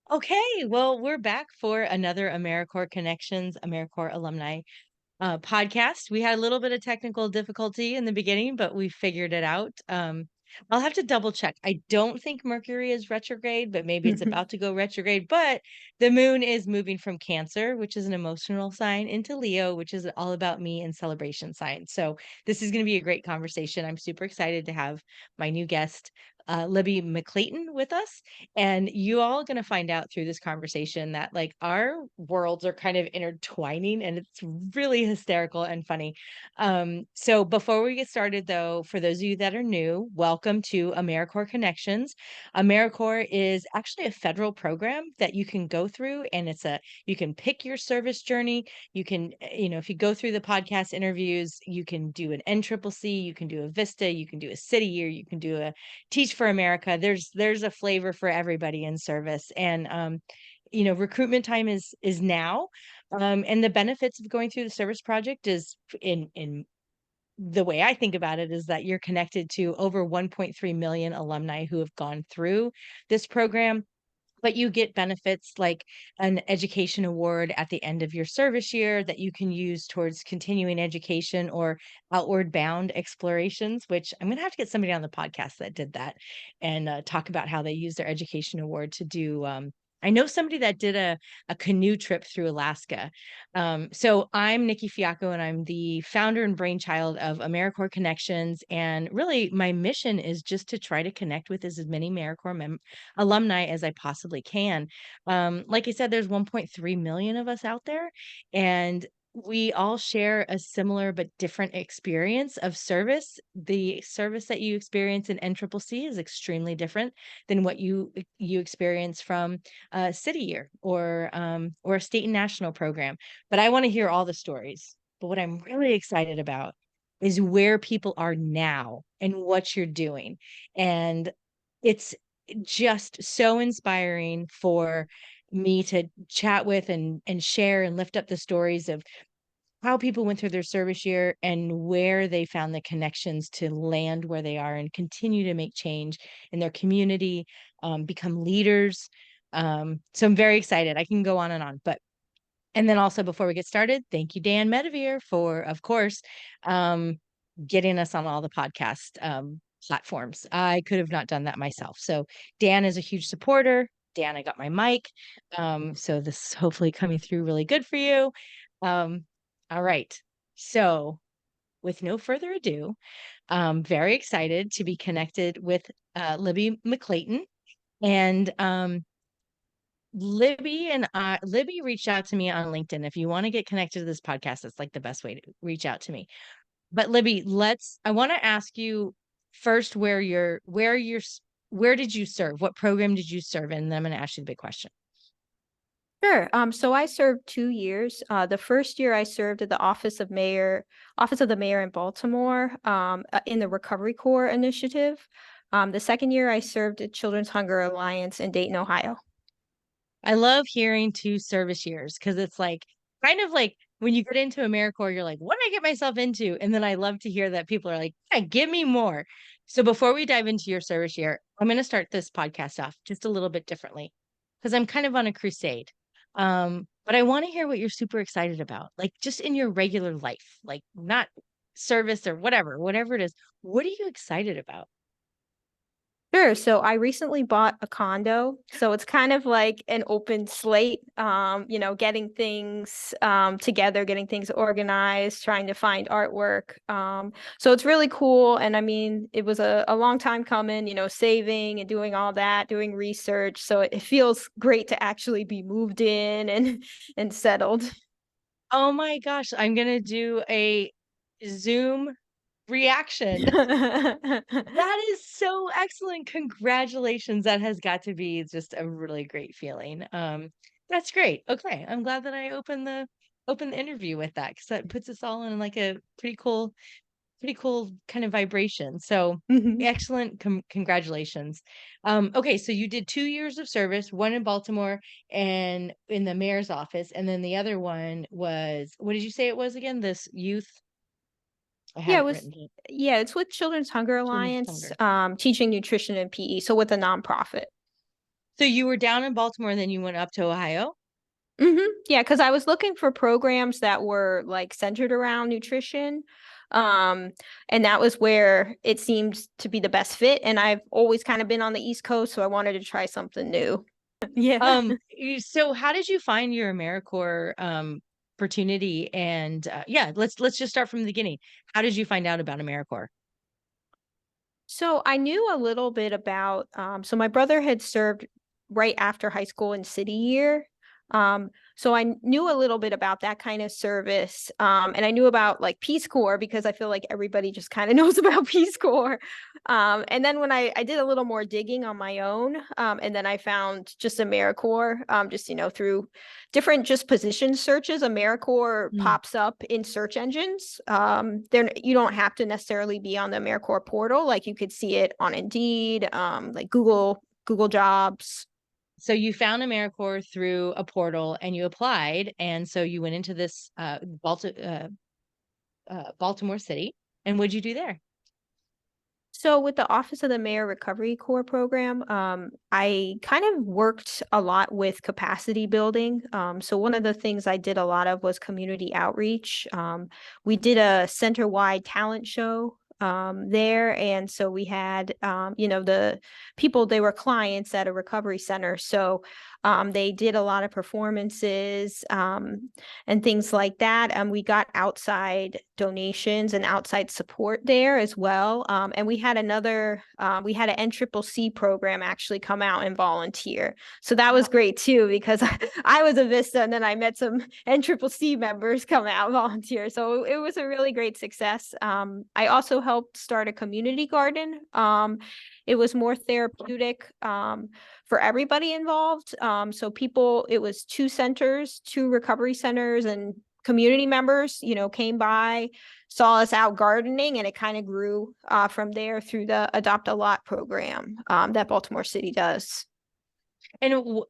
Okay, well, we're back for another AmeriCorps Connections, AmeriCorps Alumni podcast. We had a little bit of technical difficulty in the beginning, but we figured it out. I'll have to double check. I don't think Mercury is retrograde, but maybe it's about to go retrograde. But the moon is moving from Cancer, which is an emotional sign, into Leo, which is all about me and celebration sign. So this is going to be a great conversation. I'm super excited to have my new guest, Libby McClayton, with us. And you all going to find out through this conversation that like our worlds are kind of intertwining and it's really hysterical and funny. So before we get started though, for those of you that are new, welcome to AmeriCorps Connections. AmeriCorps is actually a federal program that you can go through and you can pick your service journey. You can, if you go through the podcast interviews, you can do an NCCC, you can do a VISTA, you can do a city year, you can do a Teach for America. There's a flavor for everybody in service. And recruitment time is now. And the benefits of going through the service project is in the way I think about it is that you're connected to over 1.3 million alumni who have gone through this program, but you get benefits like an education award at the end of your service year that you can use towards continuing education or outward bound explorations, which I'm going to have to get somebody on the podcast that did that and talk about how they use their education award to do. I know somebody that did a canoe trip through Alaska. So I'm Nikki Fiacco, and I'm the founder and brainchild of AmeriCorps Connections. And really, my mission is just to try to connect with as many AmeriCorps alumni as I possibly can. Like I said, there's 1.3 million of us out there, and we all share a similar but different experience of service. The service that you experience in NCCC is extremely different than what you experience from a city year or a state and national program. But I want to hear all the stories. But what I'm really excited about is where people are now and what you're doing. And it's just so inspiring for me to chat with and share and lift up the stories of how people went through their service year and where they found the connections to land where they are and continue to make change in their community, become leaders. So I'm very excited. I can go on and on, and then also before we get started, thank you, Dan Medevere, for, of course, getting us on all the podcast platforms. I could have not done that myself. So Dan is a huge supporter. Dan, I got my mic. So this is hopefully coming through really good for you. All right. So with no further ado, I'm very excited to be connected with Libby McClayton. And Libby reached out to me on LinkedIn. If you want to get connected to this podcast, that's like the best way to reach out to me. But Libby, I want to ask you first where did you serve? What program did you serve in? And then I'm going to ask you the big question. Sure. So I served 2 years. The first year I served at the Office of the Mayor in Baltimore, in the Recovery Corps initiative. The second year I served at Children's Hunger Alliance in Dayton, Ohio. I love hearing 2 service years because it's like kind of like when you get into AmeriCorps, you're like, what did I get myself into? And then I love to hear that people are like, yeah, give me more. So before we dive into your service year, I'm going to start this podcast off just a little bit differently because I'm kind of on a crusade. But I want to hear what you're super excited about, like just in your regular life, like not service or whatever it is. What are you excited about? Sure. So I recently bought a condo. So it's kind of like an open slate, getting things together, getting things organized, trying to find artwork. So it's really cool. And I mean, it was a long time coming, saving and doing all that, doing research. So it feels great to actually be moved in and settled. Oh my gosh, I'm going to do a Zoom reaction. That is so excellent. Congratulations. That has got to be just a really great feeling. That's great. Okay. I'm glad that I opened the interview with that because that puts us all in like a pretty cool kind of vibration. So Mhm. excellent. Congratulations. Okay, so you did 2 years of service, one in Baltimore and in the mayor's office, and then the other one was, what did you say it was again? This youth. I have Yeah, it written down. it's with Children's Hunger Children's Alliance, Hunger. teaching nutrition and PE. So with a nonprofit. So you were down in Baltimore, and then you went up to Ohio? Yeah, because I was looking for programs that were like centered around nutrition. Um, and that was where it seemed to be the best fit. And I've always kind of been on the East Coast, so I wanted to try something new. Yeah. So how did you find your AmeriCorps opportunity? And yeah, let's just start from the beginning. How did you find out about AmeriCorps? So I knew a little bit about, so my brother had served right after high school in city year. So I knew a little bit about that kind of service. And I knew about like Peace Corps because I feel like everybody just kind of knows about Peace Corps. And then when I did a little more digging on my own, and then I found just AmeriCorps, just, through different just position searches. AmeriCorps Mm. pops up in search engines. There you don't have to necessarily be on the AmeriCorps portal. Like you could see it on Indeed, like Google Jobs. So you found AmeriCorps through a portal and you applied, and so you went into this Baltimore City. And what'd you do there? So with the Office of the Mayor Recovery Corps program, I kind of worked a lot with capacity building. So one of the things I did a lot of was community outreach. We did a center-wide talent show there, and so we had the people, they were clients at a recovery center, so they did a lot of performances and things like that. We got outside donations and outside support there as well. And we had we had an NCCC program actually come out and volunteer. So that was great too, because I was a VISTA and then I met some NCCC members come out and volunteer. So it was a really great success. I also helped start a community garden. It was more therapeutic for everybody involved. So it was two recovery centers, and community members, came by, saw us out gardening, and it kind of grew from there through the Adopt a Lot program that Baltimore City does. And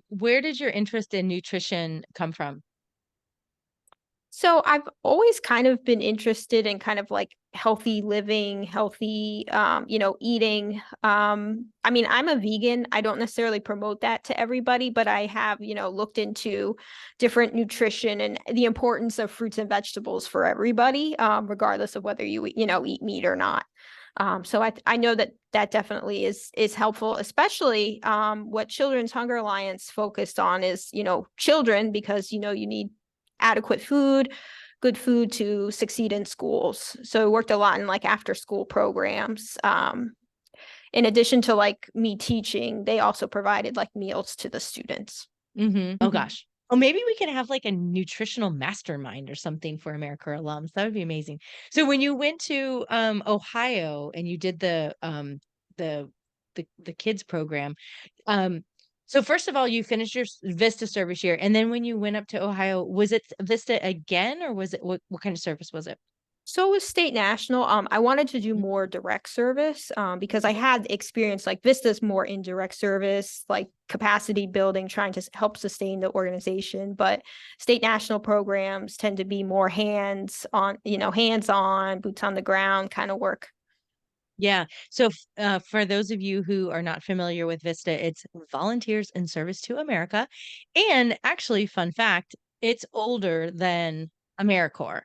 where did your interest in nutrition come from? So I've always kind of been interested in kind of like healthy living, healthy, eating. I mean, I'm a vegan. I don't necessarily promote that to everybody, but I have, looked into different nutrition and the importance of fruits and vegetables for everybody, regardless of whether you, eat meat or not. So I know that definitely is helpful, especially what Children's Hunger Alliance focused on is, children, because, you need adequate food, good food to succeed in schools. So I worked a lot in like after school programs. In addition to like me teaching, they also provided like meals to the students. Oh gosh. Oh, maybe we could have like a nutritional mastermind or something for AmeriCorps alums. That would be amazing. So when you went to Ohio and you did the the kids program, um, so first of all, you finished your Vista service year, and then when you went up to Ohio, was it Vista again, or was it what kind of service was it? So with State National, I wanted to do more direct service because I had experience like Vista's more indirect service, like capacity building, trying to help sustain the organization. But State National programs tend to be more hands on, boots on the ground kind of work. Yeah. So, for those of you who are not familiar with VISTA, it's Volunteers in Service to America. And actually, fun fact, it's older than AmeriCorps.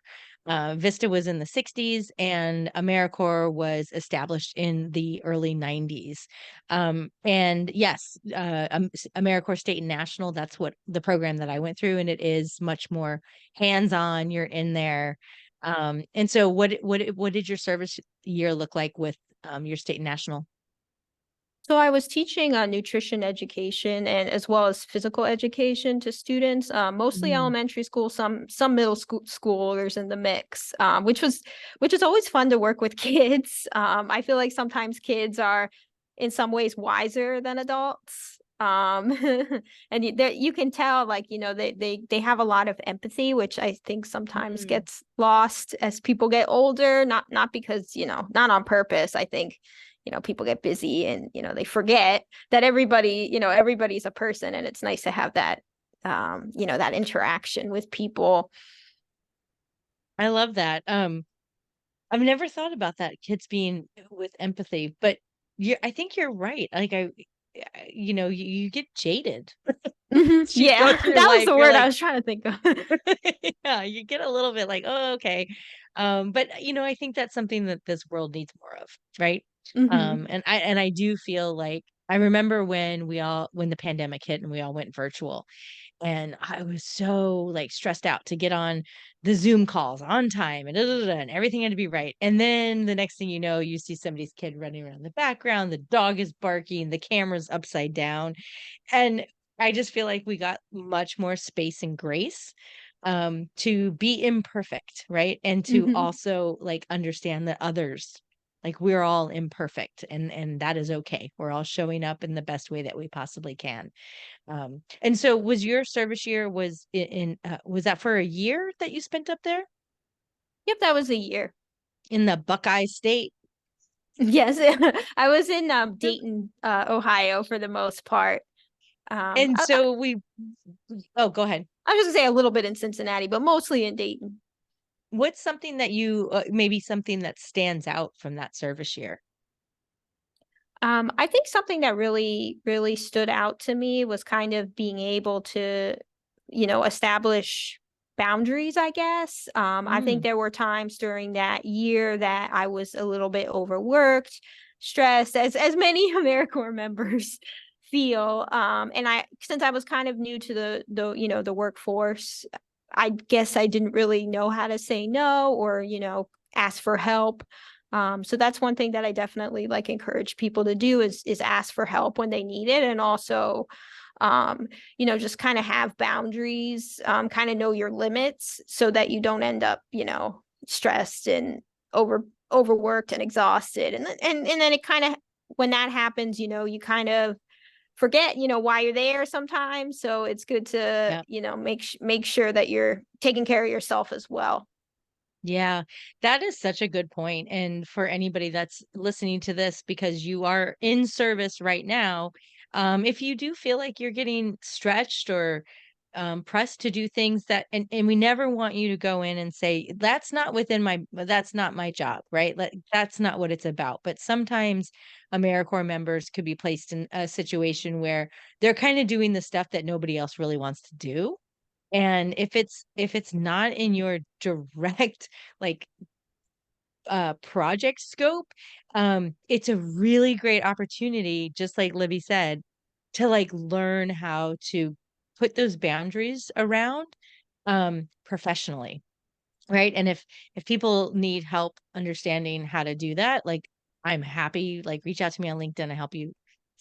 VISTA was in the 60s and AmeriCorps was established in the early 90s. And yes, AmeriCorps State and National, that's what the program that I went through. And it is much more hands-on. You're in there. And so what did your service year look like with your state and national? So I was teaching nutrition education and as well as physical education to students, mostly Mm. elementary school, some middle schoolers in the mix, which is always fun to work with kids. I feel like sometimes kids are in some ways wiser than adults. And you can tell, like, they have a lot of empathy, which I think sometimes Mm. gets lost as people get older, not because, not on purpose. I think people get busy and they forget that everybody's a person, and it's nice to have that that interaction with people. I love that. I've never thought about that, kids being with empathy, but I think you're right. you get jaded Mhm. as you Yeah, go through that was life. the You're word I like, was trying to think of. yeah, you get a little bit like, oh, okay. But I think that's something that this world needs more of, right? Mhm. And I do feel like I remember when the pandemic hit and we all went virtual, and I was so like stressed out to get on the Zoom calls on time and, and everything had to be right. And then the next thing you know, you see somebody's kid running around the background, the dog is barking, the camera's upside down. And I just feel like we got much more space and grace to be imperfect, right? And to Mhm. also like understand that others, like, we're all imperfect, and that is okay. We're all showing up in the best way that we possibly can. And so was your service year was that for a year that you spent up there Yep, that was a year. in the Buckeye State? Yes, I was in Dayton, Ohio for the most part. And so oh, go ahead. I was gonna say a little bit in Cincinnati, but mostly in Dayton. What's something that maybe something that stands out from that service year? I think something that really, really stood out to me was kind of being able to, establish boundaries, I guess. I think Mm, there were times during that year that I was a little bit overworked, stressed, as many AmeriCorps members feel. And since I was kind of new to the workforce, I guess I didn't really know how to say no or, ask for help. So that's one thing that I definitely like encourage people to do is ask for help when they need it, and also, just kind of have boundaries, kind of know your limits so that you don't end up, stressed and overworked and exhausted, and then it kind of when that happens, you kind of forget, why you're there sometimes. So it's good to, yeah. make sure that you're taking care of yourself as well. Yeah, that is such a good point. And for anybody that's listening to this because you are in service right now, if you do feel like you're getting stretched or pressed to do things and we never want you to go in and say, that's not my job, right? That's not what it's about. But sometimes AmeriCorps members could be placed in a situation where they're kind of doing the stuff that nobody else really wants to do. And if it's not in your direct, like, project scope, it's a really great opportunity, just like Libby said, to, like, learn how to put those boundaries around, professionally. Right, and if people need help understanding how to do that, like, I'm happy, like, reach out to me on LinkedIn, I help you.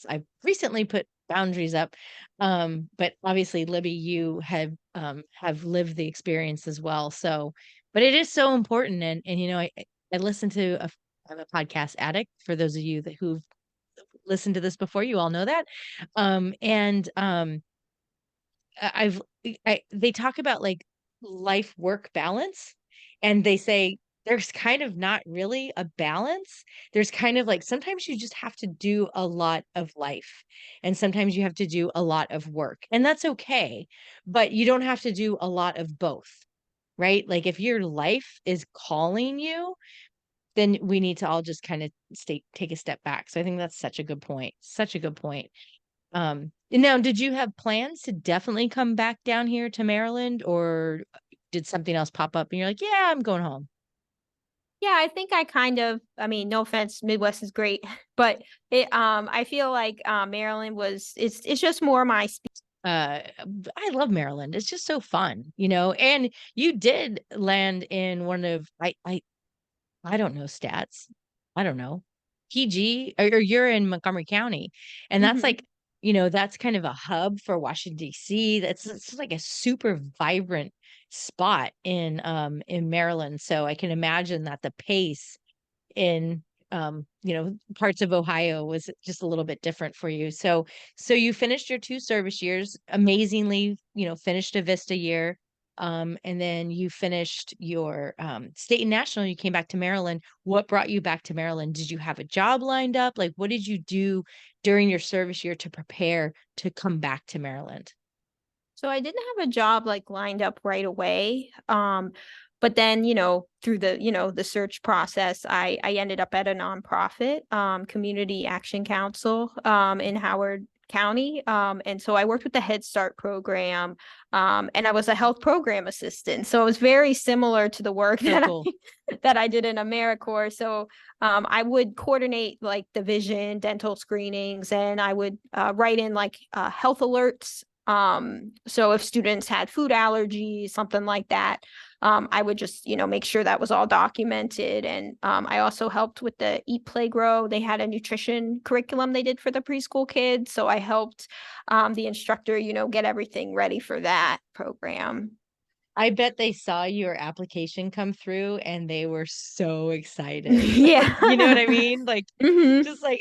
I've recently put boundaries up, but obviously, Libby, you have lived the experience as well, so but it is so important, and, I listen to I'm a podcast addict, for those of you who've listened to this before, you all know that, and, I've they talk about, like, life work balance, and they say there's kind of not really a balance. There's kind of like sometimes you just have to do a lot of life, and sometimes you have to do a lot of work, and that's okay, but you don't have to do a lot of both, right? Like, if your life is calling you, then we need to all just kinda take a step back. So I think that's such a good point, such a good point. And now did you have plans to definitely come back down here to Maryland, or did something else pop up and you're like, "Yeah, I'm going home." Yeah, I think I mean, no offense, Midwest is great, but I feel like Maryland it's just more my speed. I love Maryland. It's just so fun, and you did land in one of I don't know stats. I don't know. PG or you're in Montgomery County, and that's Hmm. like, that's kind of a hub for Washington, DC. It's like a super vibrant spot in Maryland. So I can imagine that the pace in parts of Ohio was just a little bit different for you. So you finished your 2 service years amazingly, finished a VISTA year. And then you finished your state and national, you came back to Maryland. What brought you back to Maryland? Did you have a job lined up? Like, what did you do during your service year to prepare to come back to Maryland? So I didn't have a job like lined up right away. But then, through the search process, I ended up at a nonprofit, Community Action Council, in Howard County. And so I worked with the Head Start program, and I was a health program assistant. So it was very similar to the work So cool. that I did in AmeriCorps. So I would coordinate like the vision, dental screenings, and I would write in like health alerts. So if students had food allergies, something like that, I would just, make sure that was all documented. And I also helped with the Eat, Play, Grow. They had a nutrition curriculum they did for the preschool kids. So I helped the instructor, get everything ready for that program. I bet they saw your application come through and they were so excited. Yeah. You know what I mean? Like, Hmm. just like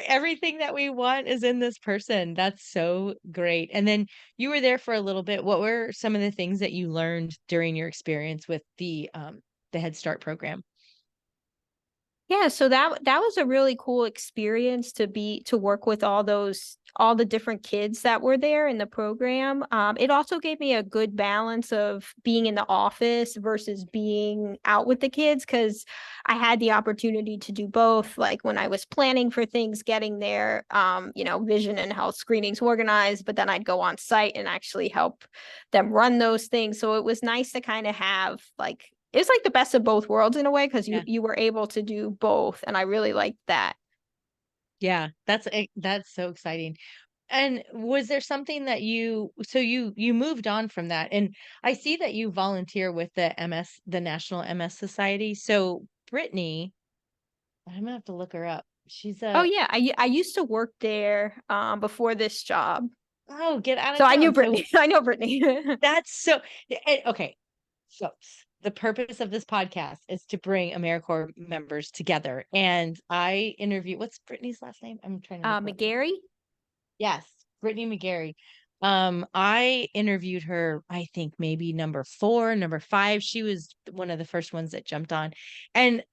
everything that we want is in this person. That's so great. And then you were there for a little bit. What were some of the things that you learned during your experience with the Head Start program? Yeah, so that was a really cool experience to work with all the different kids that were there in the program. It also gave me a good balance of being in the office versus being out with the kids, because I had the opportunity to do both. Like when I was planning for things, getting their vision and health screenings organized, but then I'd go on site and actually help them run those things. So it was nice to kind of have like it's like the best of both worlds in a way, because Yeah. you were able to do both, and I really liked that. Yeah, that's so exciting. And was there something that you moved on from that? And I see that you volunteer with the National MS Society. So Brittany, I'm gonna have to look her up. She's Oh a yeah, I used to work there before this job, oh, get out of so I knew town. So Brittany. I know Brittany. that's so okay. So the purpose of this podcast is to bring AmeriCorps members together. And I interview what's Brittany's last name? I'm trying to look her up. McGarry. Yes, Brittany McGarry. I interviewed her, I think maybe number 4, number 5. She was one of the first ones that jumped on. And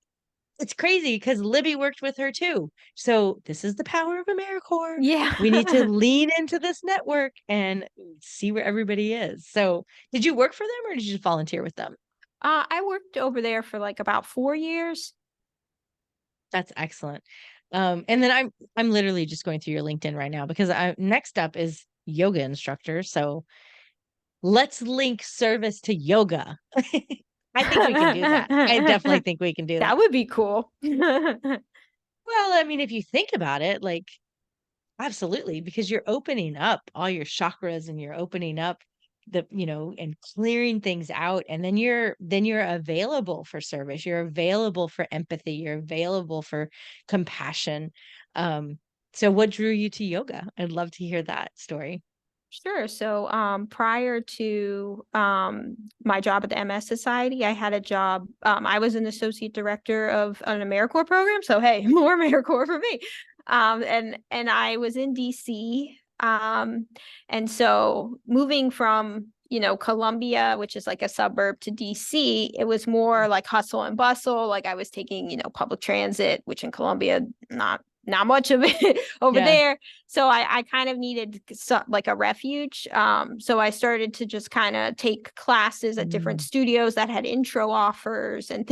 it's crazy because Libby worked with her too. So this is the power of AmeriCorps. Yeah. We need to lean into this network and see where everybody is. So did you work for them or did you just volunteer with them? I worked over there for like about 4 years. That's excellent. And then I'm literally just going through your LinkedIn right now because I next up is yoga instructor. So let's link service to yoga. I think we can do that. I definitely think we can do That that. would be cool. Well, I mean, if you think about it, like absolutely, because you're opening up all your chakras and you're opening up and clearing things out. And then you're available for service. You're available for empathy. You're available for compassion. Um, so what drew you to yoga? I'd love to hear that story. Sure. So, prior to my job at the MS Society, I had a job. I was an associate director of an AmeriCorps program. So, hey, more AmeriCorps for me. And I was in DC. And so moving from Columbia, which is like a suburb, to DC, it was more like hustle and bustle. Like I was taking public transit, which in Columbia not much of it over Yeah. there. So I kind of needed like a refuge. So I started to just kind of take classes at different Mm. studios that had intro offers and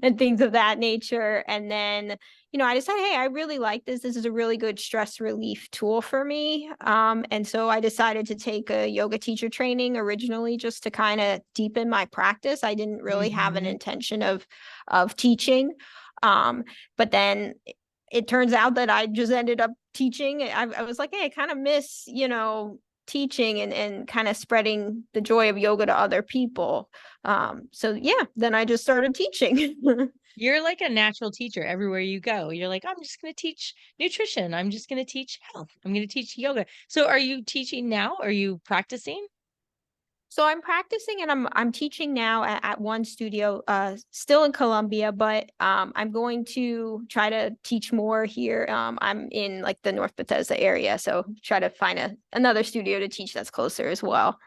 and things of that nature. And then, I decided, hey, I really like this. This is a really good stress relief tool for me. And so I decided to take a yoga teacher training originally just to kind of deepen my practice. I didn't really have an Mhm. intention of teaching. But then it turns out that I just ended up teaching. I was like, hey, I kind of miss, teaching and kind of spreading the joy of yoga to other people. So yeah, then I just started teaching. You're like a natural teacher everywhere you go. You're like, I'm just going to teach nutrition. I'm just going to teach health. I'm going to teach yoga. So are you teaching now? Are you practicing? So I'm practicing and I'm teaching now at one studio, still in Columbia, but I'm going to try to teach more here. I'm in like the North Bethesda area, so try to find another studio to teach that's closer as well.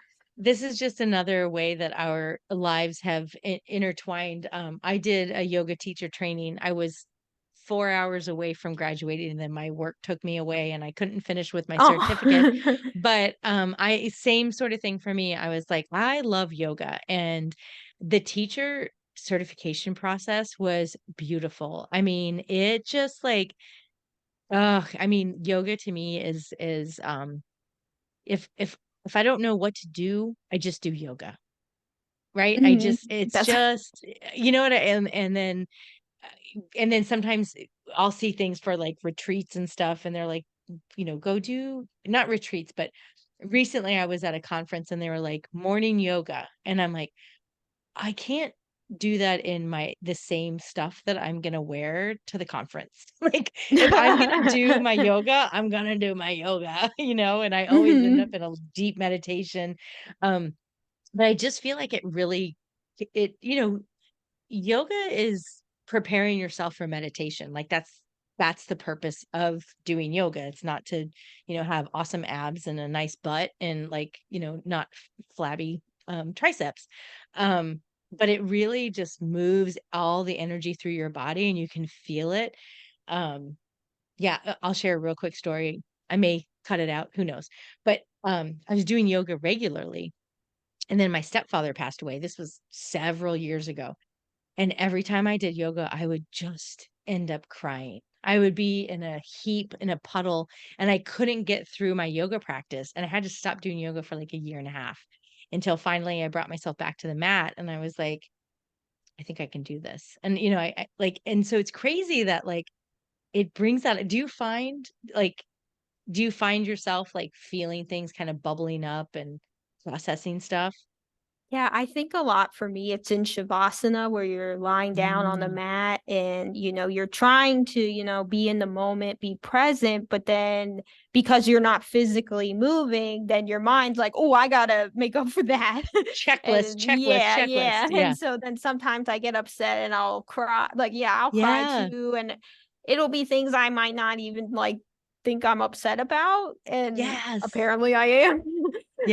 This is just another way that our lives have intertwined. I did a yoga teacher training. I was 4 hours away from graduating, and then my work took me away, and I couldn't finish with my certificate. Oh, But I same sort of thing for me. I was like, I love yoga, and the teacher certification process was beautiful. I mean, it just like, I mean, yoga to me is if if I don't know what to do, I just do yoga, right? I Mhm. just it's That's just you know what and then sometimes I'll see things for like retreats and stuff, and they're like, go do not retreats, but recently I was at a conference and they were like morning yoga, and I'm like, I can't do that in the same stuff that I'm gonna wear to the conference. Like, if I'm gonna do my yoga, I'm gonna do my yoga, and I always end up Mhm. in a deep meditation. Um, but I just feel like it really, yoga is preparing yourself for meditation. Like that's the purpose of doing yoga. It's not to, have awesome abs and a nice butt and like, not flabby triceps. Um, but it really just moves all the energy through your body and you can feel it. Um, yeah, I'll share a real quick story. I may cut it out, who knows. But I was doing yoga regularly and then my stepfather passed away. This was several years ago. And every time I did yoga, I would just end up crying. I would be in a heap, in a puddle, and I couldn't get through my yoga practice. And I had to stop doing yoga for like a year and a half until finally I brought myself back to the mat and I was like, I think I can do this. And I like, and so it's crazy that like it brings out, like, do you find yourself like feeling things kind of bubbling up and processing stuff? Yeah, I think a lot for me, it's in Shavasana where you're lying down on the Mm. mat and, you're trying to, be in the moment, be present, but then because you're not physically moving, then your mind's like, oh, I gotta make up for that. Checklist, And checklist, yeah, checklist. yeah. Yeah. And so then sometimes I get upset and I'll cry. Like, yeah, I'll cry Yeah. too. And it'll be things I might not even like think I'm upset about. And Yes. apparently I am.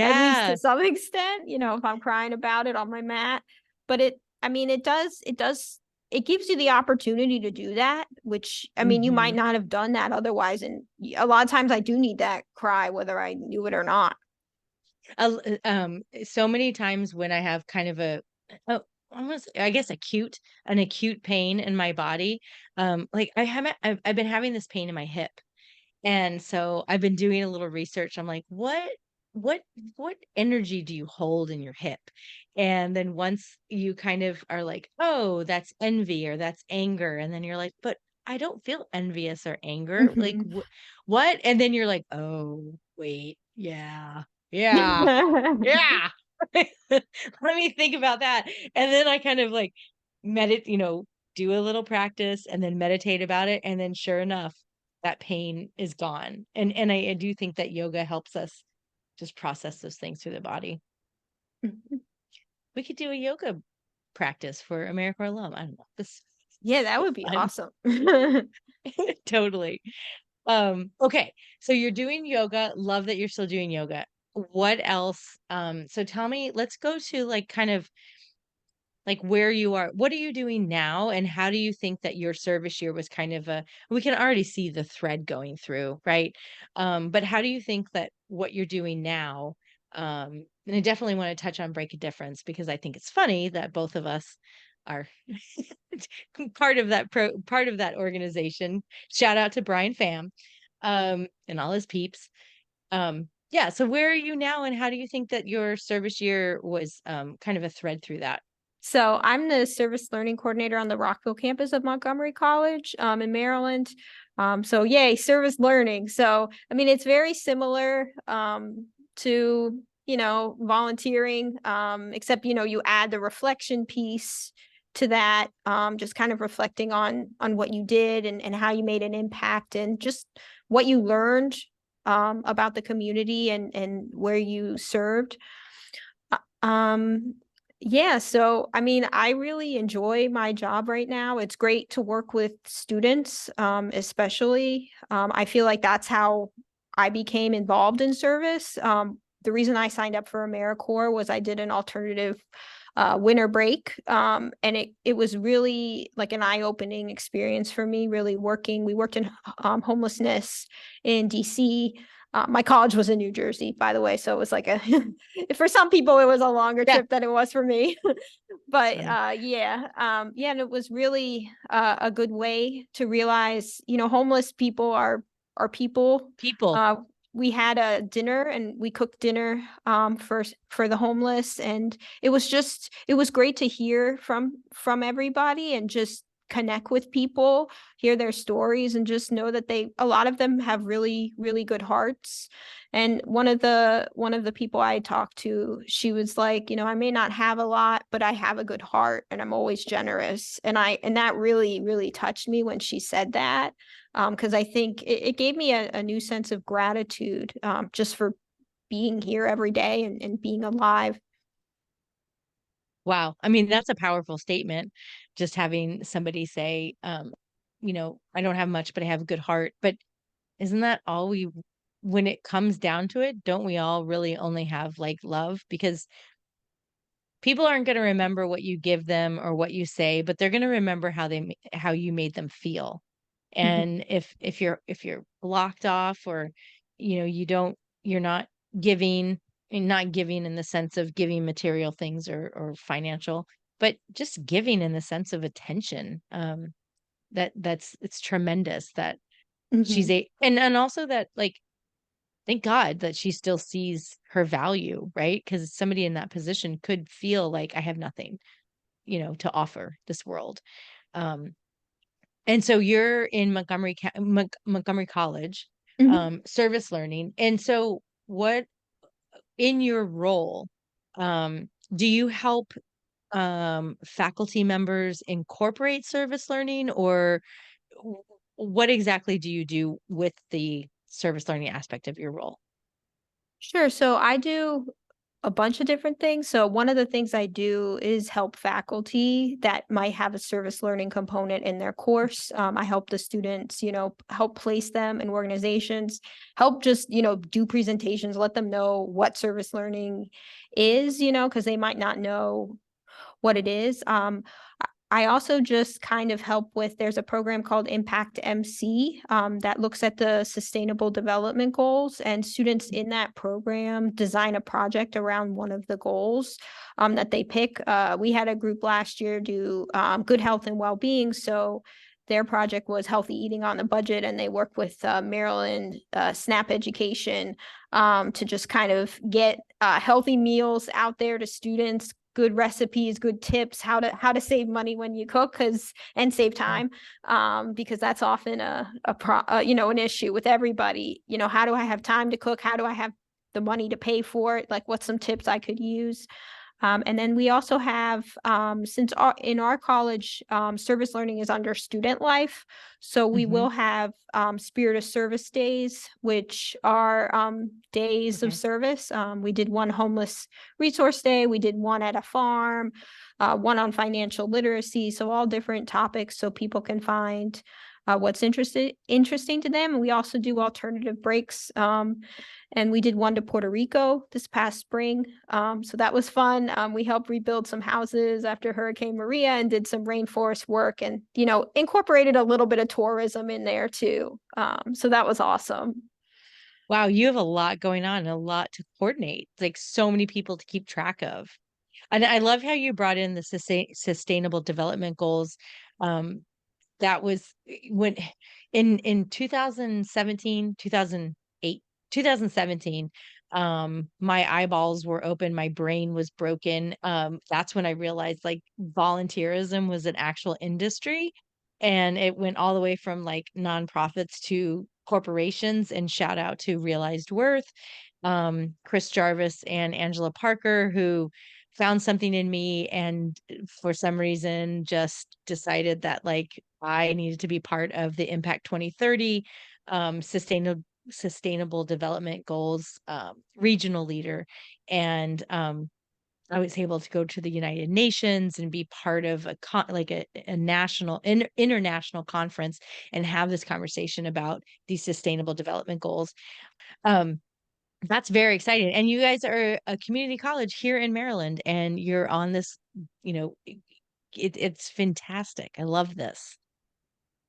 At least to Yeah. some extent, if I'm crying about it on my mat. But I mean, it gives you the opportunity to do that, which, I mean, you might Mhm. not have done that otherwise. And a lot of times I do need that cry, whether I knew it or not. So many times when I have kind of oh, almost, I guess, an acute pain in my body, like I've been having this pain in my hip. And so I've been doing a little research. I'm like, what, what energy do you hold in your hip? And then once you kind of are like, oh, that's envy or that's anger. And then you're like, but I don't feel envious or anger. Like, Mhm. what? And then you're like, oh, wait, yeah, yeah, yeah. Let me think about that. And then I kind of like do a little practice and then meditate about it. And then sure enough, that pain is gone. And I do think that yoga helps us just process those things through the body. We could do a yoga practice for AmeriCorps alum. I don't know. This Yeah, that would be fun. awesome. Totally. Okay. So you're doing yoga. Love that you're still doing yoga. What else? So tell me, let's go to like kind of like where you are. What are you doing now? And how do you think that your service year was kind of we can already see the thread going through, right? But how do you think that what you're doing now, and I definitely want to touch on Break a Difference because I think it's funny that both of us are part of that organization. Shout out to Brian Pham, and all his peeps. Yeah. So where are you now, and how do you think that your service year was kind of a thread through that? So I'm the service learning coordinator on the Rockville campus of Montgomery College, in Maryland. So yay, service learning. So I mean, it's very similar to volunteering, except you add the reflection piece to that, just kind of reflecting on what you did and how you made an impact and just what you learned about the community and where you served. Um, yeah, so I mean, I really enjoy my job right now. It's great to work with students, especially. I feel like that's how I became involved in service. The reason I signed up for AmeriCorps was I did an alternative winter break. And it was really like an eye-opening experience for me, really working. We worked in homelessness in DC. My college was in New Jersey, by the way, so it was like a for some people it was a longer Yeah. trip than it was for me. It's But funny. yeah, and it was really a good way to realize, homeless people are people. People. Uh, we had a dinner and we cooked dinner for the homeless, and it was great to hear from everybody and just connect with people, hear their stories, and just know that a lot of them have really, really good hearts. And one of the people I talked to, she was like, I may not have a lot, but I have a good heart and I'm always generous. And that really, really touched me when she said that. Because I think it gave me a new sense of gratitude, just for being here every day and being alive. Wow. I mean, that's a powerful statement. Just having somebody say, I don't have much, but I have a good heart. But isn't that all when it comes down to it, don't we all really only have like love? Because people aren't going to remember what you give them or what you say, but they're going to remember how you made them feel. Mhm. And if you're blocked off, or you're not giving, and not giving in the sense of giving material things or financial, but just giving in the sense of attention. It's tremendous that she's Mhm. a and also that, like, thank God that she still sees her value, right? Because somebody in that position could feel like, I have nothing, to offer this world. Um, and so you're in Montgomery College, Mhm. service learning. And so what in your role, do you help faculty members incorporate service learning, or w- what exactly do you do with the service learning aspect of your role? Sure. So I do a bunch of different things. So one of the things I do is help faculty that might have a service learning component in their course. I help the students, help place them in organizations, help just, do presentations, let them know what service learning is, because they might not know what it is. I also just kind of help with, there's a program called Impact MC, that looks at the sustainable development goals, and students in that program design a project around one of the goals that they pick. We had a group last year do good health and well-being. So their project was healthy eating on a budget, and they work with Maryland SNAP education to just kind of get healthy meals out there to students, good recipes, good tips, how to save money when you cook, and save Yeah. time, because that's often an issue with everybody. How do I have time to cook? How do I have the money to pay for it? Like, what's some tips I could use? And then we also have, in our college, service learning is under student life. So we Hmm. will have Spirit of Service days, which are days of Okay. service. We did one homeless resource day, we did one at a farm, one on financial literacy. So all different topics so people can find what's interesting to them. And we also do alternative breaks. And we did one to Puerto Rico this past spring. So that was fun. We helped rebuild some houses after Hurricane Maria and did some rainforest work, and, incorporated a little bit of tourism in there too. So that was awesome. Wow, you have a lot going on and a lot to coordinate. Like, so many people to keep track of. And I love how you brought in the sustainable development goals. Um, that was when in 2017, 2008, 2017, my eyeballs were open, my brain was broken. That's when I realized, like, volunteerism was an actual industry, and it went all the way from like nonprofits to corporations. And shout out to Realized Worth, Chris Jarvis and Angela Parker, who found something in me and for some reason just decided that, like, I needed to be part of the Impact 2030 sustainable development goals regional leader. And I was able to go to the United Nations and be part of a national international conference and have this conversation about these sustainable development goals. Um, that's very exciting. And you guys are a community college here in Maryland, and you're on this, you know, it's fantastic. I love this.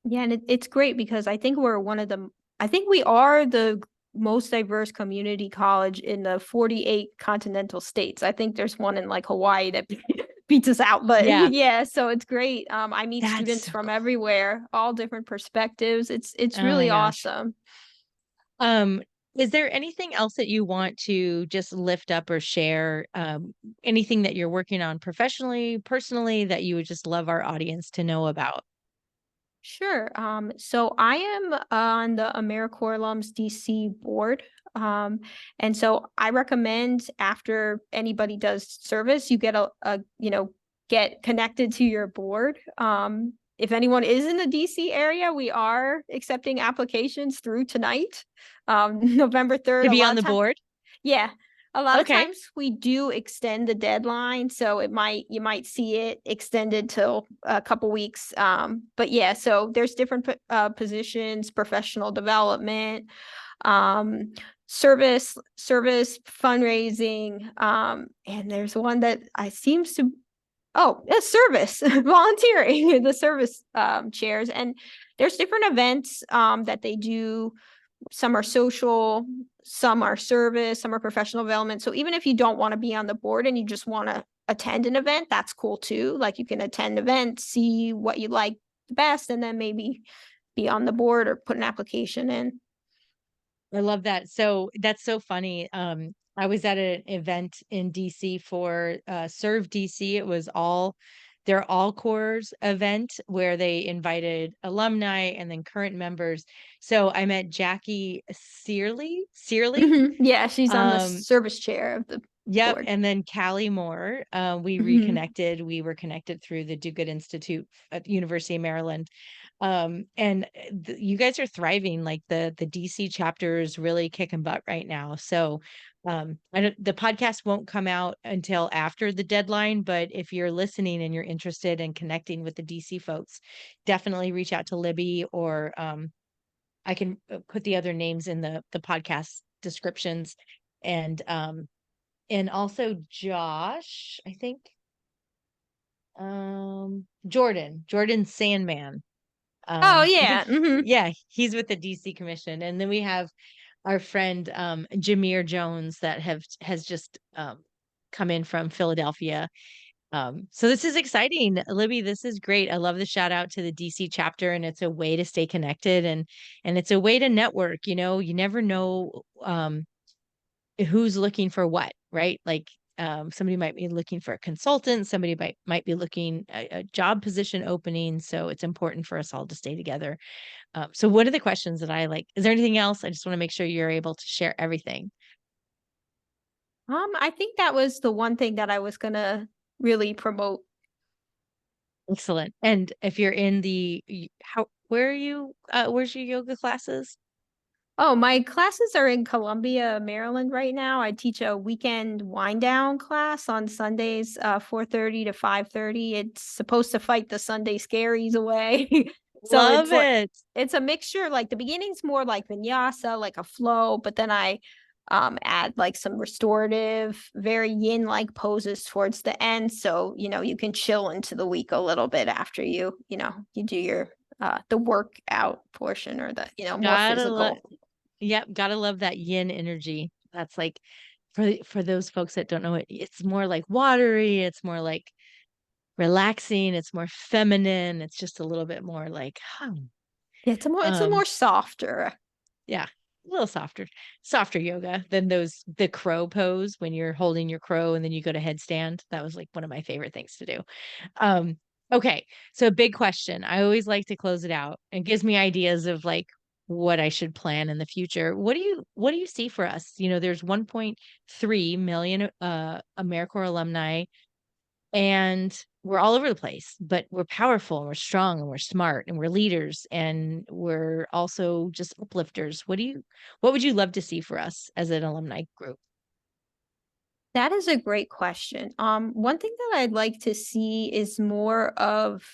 Yeah, and it's great because I think we are most diverse community college in the 48 continental states. I think there's one in like Hawaii that beats us out, but Yeah, yeah, so it's great. I meet that's students so from cool. everywhere, all different perspectives. It's Oh my really gosh. awesome. Um, is there anything else that you want to just lift up or share? Anything that you're working on professionally, personally, that you would just love our audience to know about? Sure. So I am on the AmeriCorps Alums DC board. Um, and so I recommend after anybody does service, you get get connected to your board. If anyone is in the DC area, we are accepting applications through tonight, November 3rd. To A be lot on of the time, board? yeah. A lot of Okay. times we do extend the deadline, so you might see it extended till a couple weeks. But yeah, so there's different positions, professional development, um, service fundraising, and there's one that I seems to service volunteering the service chairs, and there's different events that they do. Some are social, some are service, some are professional development. So even if you don't want to be on the board and you just want to attend an event, that's cool too. Like you can attend events, see what you like the best, and then maybe be on the board or put an application in. I love that. So that's so funny. I was at an event in DC for Serve DC. It was their all corps event where they invited alumni and then current members. So I met Jackie Searly. Yeah, she's on the Um, service chair of the Yep. board. And then Callie Moore, we Mhm. reconnected. We were connected through the Do Good Institute at University of Maryland. And you guys are thriving. Like the DC chapter is really kicking butt right now. So the podcast won't come out until after the deadline, but if you're listening and you're interested in connecting with the DC folks, definitely reach out to Libby or I can put the other names in the podcast descriptions. And and also Josh, I think, Jordan Sandman. Oh I think, yeah. yeah, he's with the DC Commission. And then we have our friend Jameer Jones that has just come in from Philadelphia. So this is exciting, Libby. This is great. I love the shout out to the DC chapter, and it's a way to stay connected and it's a way to network. You know, you never know who's looking for what, right? Like somebody might be looking for a consultant, somebody might be looking a job position opening. So it's important for us all to stay together. So what are the questions that I like? Is there anything else? I just want to make sure you're able to share everything. I think that was the one thing that I was gonna really promote. Excellent. And if you're in how where are you where's your yoga classes? Oh, my classes are in Columbia, Maryland right now. I teach a weekend wind down class on Sundays, 4:30 to 5:30. It's supposed to fight the Sunday scaries away. So Love it. it's a mixture. Like the beginning's more like vinyasa, like a flow, but then I add like some restorative, very yin-like poses towards the end. So, you can chill into the week a little bit after you do your the workout portion or the, more Gotta love physical. Yep, gotta love that yin energy. That's like for those folks that don't know it, it's more like watery, it's more like relaxing, it's more feminine, it's just a little bit more like, Yeah, it's a more softer. yeah, a little softer yoga than the crow pose when you're holding your crow and then you go to headstand. That was like one of my favorite things to do. Um, okay, so big question. I always like to close it out and gives me ideas of like what I should plan in the future. What do you see for us? You know, there's 1.3 million AmeriCorps alumni and we're all over the place, but we're powerful and we're strong and we're smart and we're leaders and we're also just uplifters. What would you love to see for us as an alumni group? That is a great question. One thing that I'd like to see is more of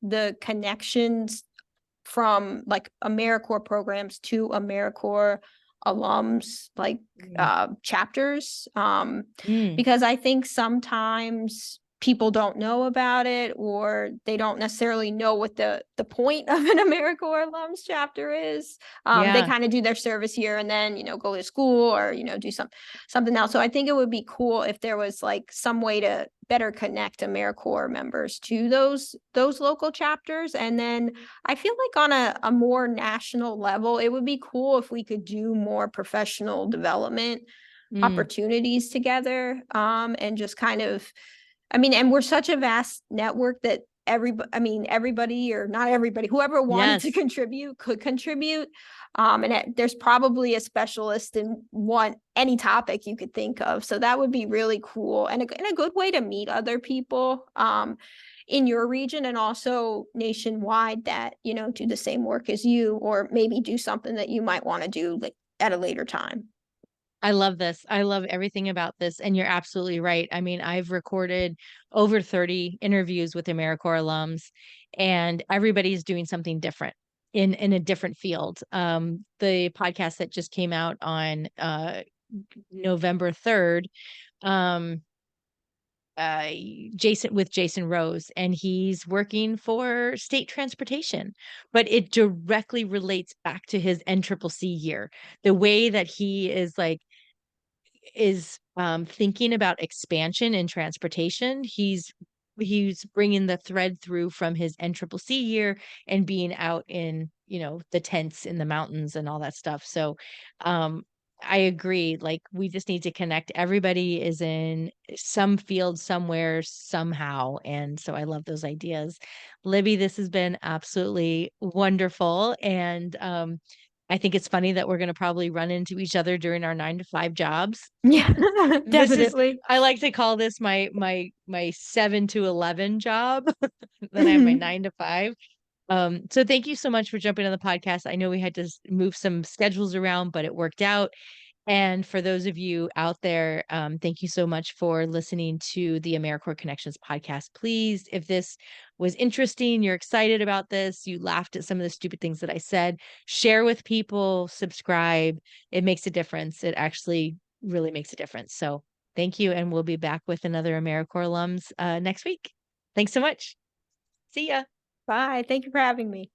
the connections from like AmeriCorps programs to AmeriCorps alums, like Mm. chapters. Mm. Because I think sometimes people don't know about it, or they don't necessarily know what the point of an AmeriCorps alums chapter is. They Yeah. kind of do their service year and then, go to school or, do something else. So I think it would be cool if there was like some way to better connect AmeriCorps members to those local chapters. And then I feel like on a more national level, it would be cool if we could do more professional development Mm, opportunities together, and just kind of, and we're such a vast network that everybody, or not everybody, whoever wanted to yes. contribute could contribute. There's probably a specialist in any topic you could think of. So that would be really cool, and a good way to meet other people in your region, and also nationwide, that, do the same work as you, or maybe do something that you might want to do like at a later time. I love this. I love everything about this. And you're absolutely right. I mean, I've recorded over 30 interviews with AmeriCorps alums, and everybody's doing something different in a different field. The podcast that just came out on November 3rd, um, uh, Jason Rose, and he's working for state transportation, but it directly relates back to his NCCC year. The way that he is thinking about expansion in transportation. He's bringing the thread through from his NCCC year and being out in, the tents in the mountains and all that stuff. So, I agree. Like, we just need to connect. Everybody is in some field somewhere, somehow. And so I love those ideas. Libby, this has been absolutely wonderful. And I think it's funny that we're going to probably run into each other during our 9 to 5 jobs. Yeah, This is, definitely. I like to call this my 7 to 11 job. Then I have my 9 to 5. So thank you so much for jumping on the podcast. I know we had to move some schedules around, but it worked out. And for those of you out there, thank you so much for listening to the AmeriCorps Connections podcast. Please, if this was interesting, you're excited about this, you laughed at some of the stupid things that I said, share with people, subscribe. It makes a difference. It actually really makes a difference. So thank you. And we'll be back with another AmeriCorps alums next week. Thanks so much. See ya. Bye. Thank you for having me.